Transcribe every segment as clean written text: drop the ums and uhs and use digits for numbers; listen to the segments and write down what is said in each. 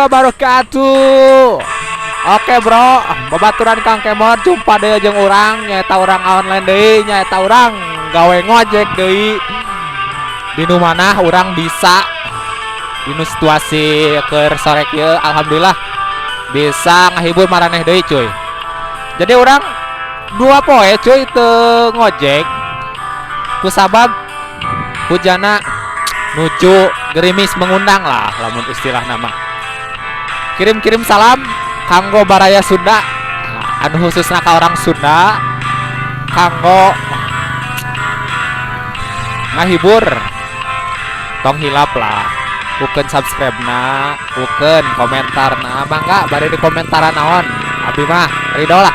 wabarakatuh. Oke bro, babaturan Kang Kemot jumpa deh jeung orang nyaeta orang online deui nyaeta orang gawe ngojek deui. Dinu mana orang bisa dinu situasi keur sore kieu alhamdulillah bisa ngahibur maraneh deui cuy. Jadi orang dua poe cuy teu ngojek kusabab hujana nuju gerimis mengundang lah lamun istilah nama. Kirim-kirim salam kanggo baraya Sunda, anu khususna ka orang Sunda kanggo ngahibur tong hilap lah bukan subscribe na bukan komentar na mangga bari di komentaran naon abi mah ridho lah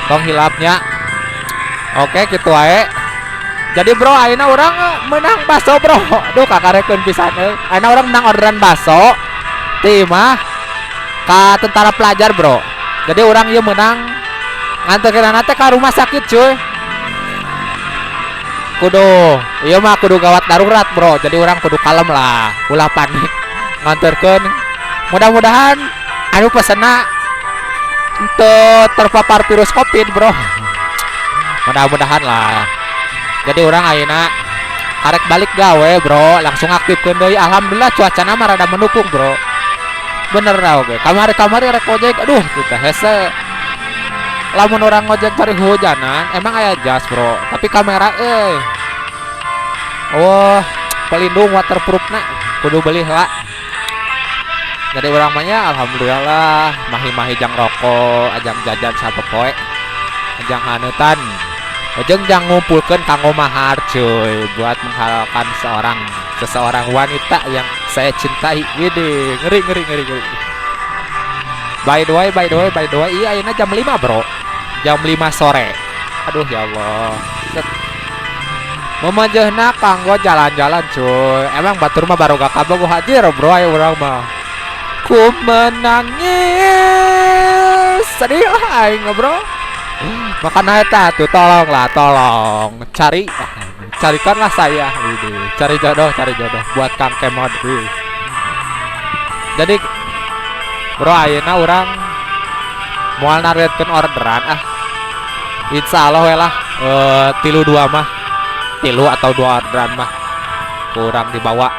tong hilapnya. Oke gitu wae. Jadi bro ayeuna orang menang baso bro. Aduh kakarekeun pisan euy. Ayeuna orang menang orderan baso ti mah ka tentara pelajar bro. Jadi orang ieu menang nganterkeun teh ka rumah sakit cuy. Kudu ieu mah kudu gawat darurat bro. Jadi orang kudu kalem lah, ulah panik nganterkeun. Mudah-mudahan anu pesenna teu terpapar virus Covid bro. Mudah-mudahan lah. Jadi orang ayeuna karek balik gawe bro, langsung aktifkeun deui. Alhamdulillah cuacana mah rada mendukung bro. Bener dah oke. Kamari-kamari rek ojek. Aduh, kita hese. Lamun orang ngojek bari hujanan, emang aya jas bro. Tapi kamera wah, pelindung waterproofna kudu beli heula. Jadi orang mah nya alhamdulillah mahi-mahi jang rokok, ajang jajan sapopoe. Ajang haneutan. Ojeng jang ngumpulkeun kanggo mahar cuy buat menghalalkan seseorang wanita yang saya cintai. Widih, ngeri. By the way, iya ayeuna jam 5 bro. Jam 5 sore. Aduh ya Allah. Memanjehna kanggo jalan-jalan cuy. Emang batur mah barokah kabogo hadir bro aya urang mah. Ku menangis sedih aing bro. Makanya eta tuh tolong carikanlah saya ini. Cari jodoh buat Kang Kemot. Jadi bro ayeuna urang moal naretkeun orderan insyaallah we lah 3 atau 2 orderan mah kurang dibawa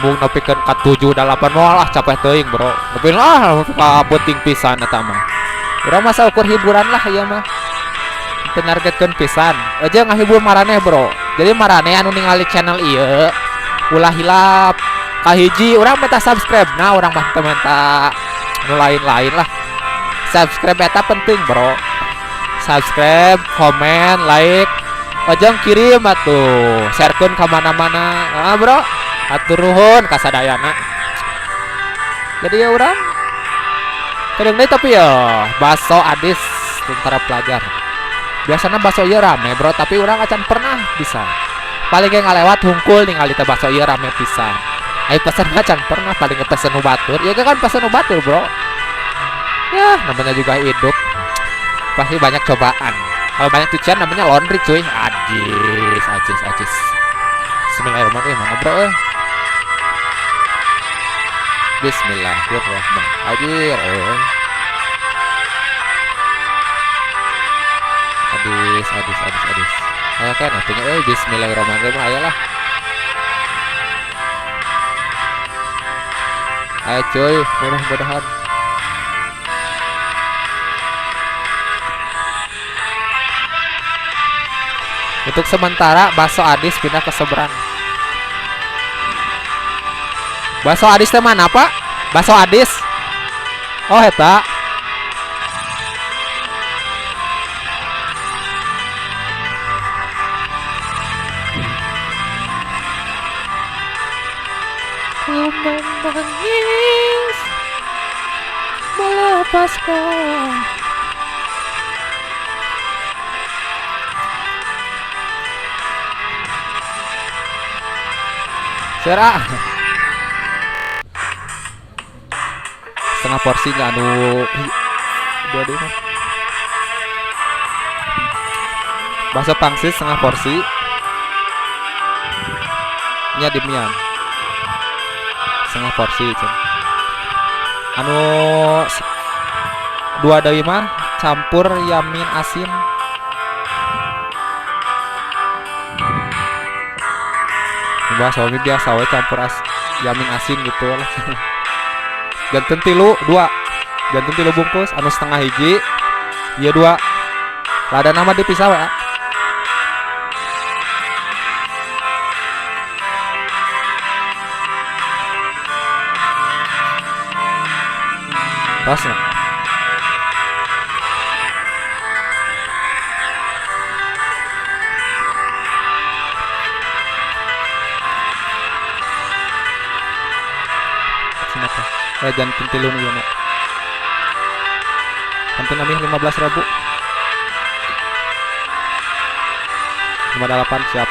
mung nepikeun ka 7 8 moal capek teuing bro. Nepi lah ka penting pisan eta mah. Urang masa ukur hiburan lah ya mah. Tenargetkeun pisan. Aja ngahibur maraneh bro. Jadi maraneh anu ningali channel ieu ulah hilap kahiji urang minta subscribe. Nah urang mah minta anu lain-lain lah. Subscribe eta penting bro. Subscribe, komen, like. Ojang kirim atuh. Sharekeun ka mana-mana. Bro. Atur nuhun kasadayana. Jadi ya urang kadang deh tapi ya baso adis tentara pelajar biasanya baso iya rame bro tapi orang acan pernah bisa paling kayak ngalewat hungkul ningali teh baso iya rame pisan ayo pesen acan pernah paling pesen batur ya kan pesen batur bro ya namanya juga hidup pasti banyak cobaan kalau banyak cucian namanya laundry cuy ajis bismillahirrahmanirrahim mana bro Bismillahirrahmanirrahim. Adis. Ayo kan artinya bismillahirrahmanirrahim ayolah. Ayo cuy, mudah-mudahan. Untuk sementara bakso Adis pindah ke seberang. Bakso Adis teh mana pak? Bakso Adis. Oh eta. Ku menangis melepaskan. Serah. Setengah porsi nggak anu dua bakso pangsit setengah porsi nya demian setengah porsi anu dua deui mah campur yamin asin. Coba suami biasa we campur yamin asin gitu lah. Janten tilu dua, janten tilu bungkus anu setengah hiji, iya dua. Lada nama dipisah we. Tasnya. Jantan tilu nih ya, jantan amih 15.000. 58 siap.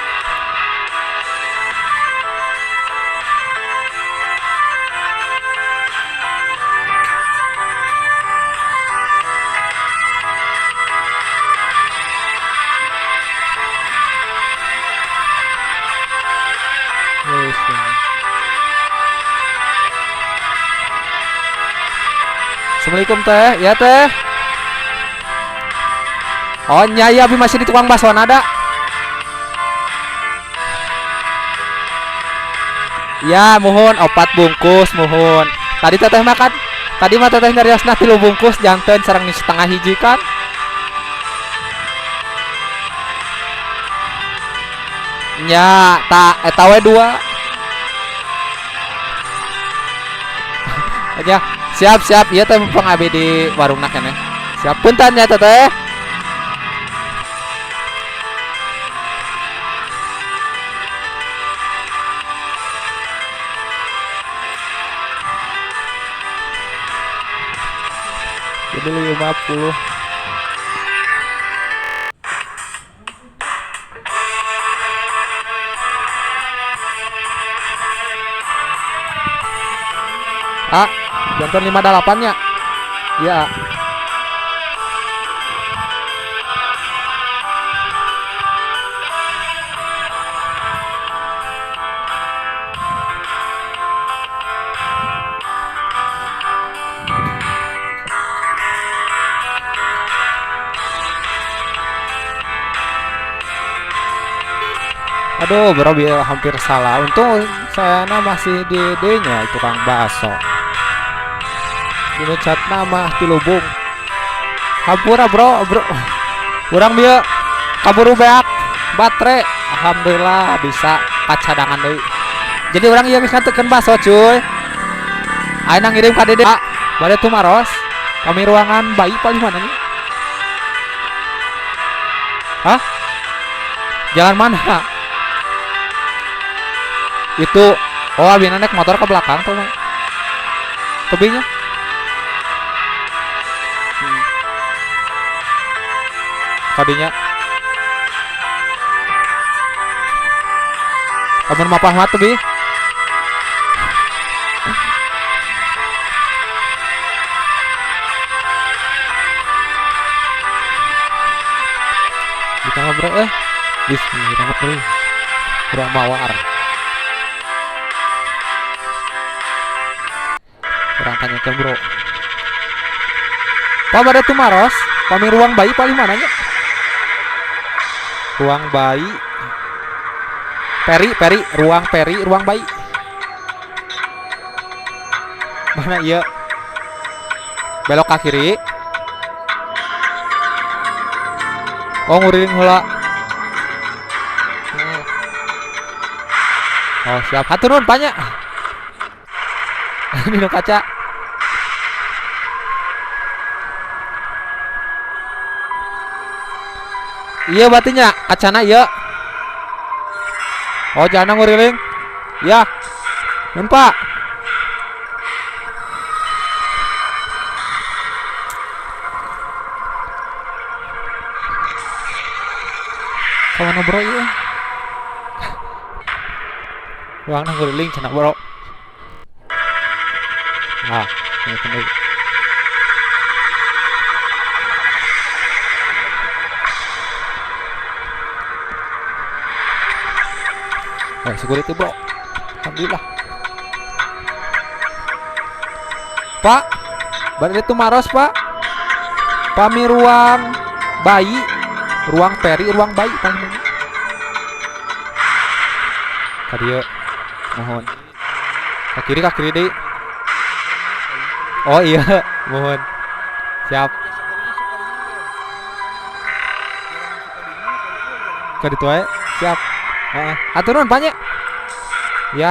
Assalamualaikum teh, ya teh. Oh nyai abi masih di tukang bakso ada. Ya mohon 4 bungkus mohon. Tadi teteh makan. Tadi mah teteh nyariosna 3 bungkus janten sareng ni setengah hiji kan. Nya tak eta we 2. Aja. Siap iya teh mumpung abi di warungna keneh. Siap punten ya teteh. Jadi 50. Jantan 58 nya. Iya. Aduh, bro, hampir salah. Untung saya masih di D-nya tukang bakso. Ini cat nama di lubung. Hampura bro. Urang dia kaburu beak baterai. Alhamdulillah bisa kacadangan deui. Jadi orang ieu geus ngantekeun bakso cuy. Ayeuna ngirim ka Dede. Bade tuh maros. Kami ruangan bayi paling mana nih? Hah? Jalan mana? Itu abina naik motor ke belakang tuh mah. Tebingnya. Tadinya kamu mapah mata bi kita ngobrol bismillahirrahmanirrahim kurang mawar kurang tanyakan bro Pak pada tuh maros kami ruang bayi paling mananya ruang bayi peri ruang bayi mana iya belok ke kiri nguriling heula siap haturun banyak ini kaca iya batinya kacana iya jangan nguriling ya nampak kawan bro iya ruang nguriling cina bro nah ini kembali security bro alhamdulillah Pak, berarti itu Maros Pak. Pami ruang bayi, ruang peri, ruang bayi paling. Kadieu, mohon. Ke kiri deh. Oh iya, mohon. Siap. Ke ditu wae, siap. Heeh. Atur nuhun Pak nya. Ya.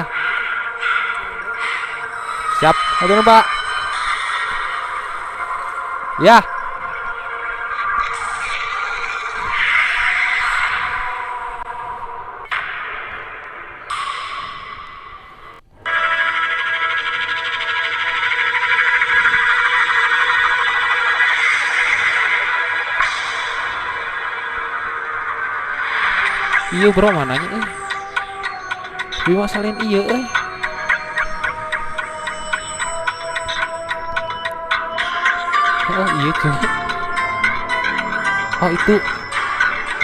Siap, atur nuhun Pak. Ya. Iya bro, mananya salin iya oh iya cuy. Oh itu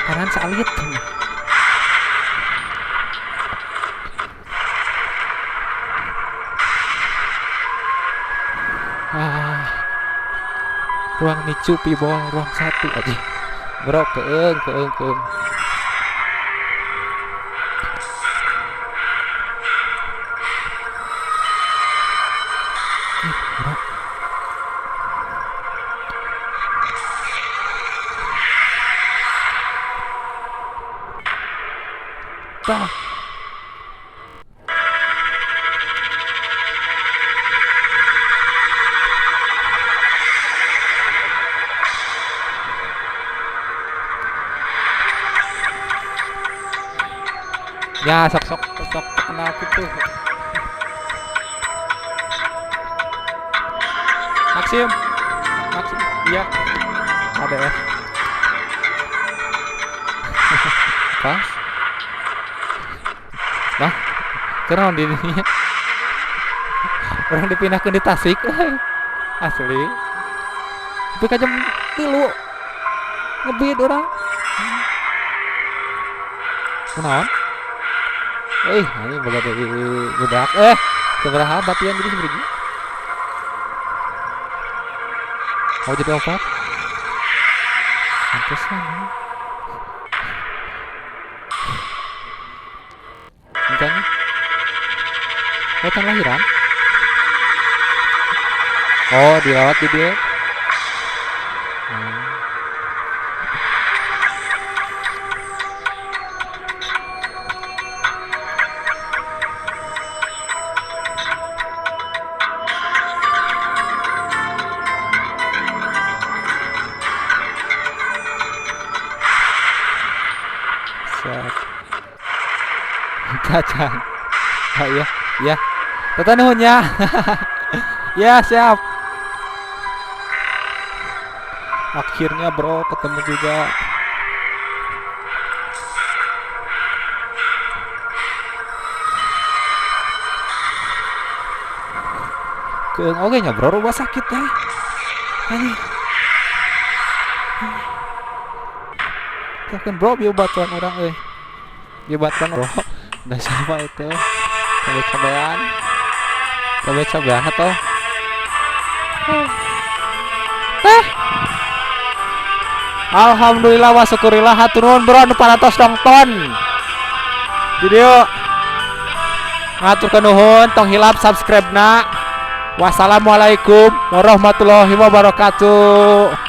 kanan salit ruang nicu pibol ruang 1 aja bro. Keeng bro. Bah. Ya sok kenal gitu. Maksim, iya ada ya. Pas nah karena di ini orang dipindahkan di Tasik asli tapi kajam tilu ngebit orang kenaon ini budak seberapa batian jadi seberapa mau jadi opat pantesan rencana kelihatan lahiran oh dirawat di dia Cacang. Oh iya. Tata nuhunnya. Ya, siap. Akhirnya bro ketemu juga. Keeng oge nya bro, rumah sakit ya. Kan bro biar batuan orang biar batuan bro. Udah sama itu coba-cobaan atau alhamdulillah wa syukurillah hatur nuhun bro anu parantos nonton video ngatur nuhun tong hilap subscribe na. Wassalamualaikum warahmatullahi wabarakatuh.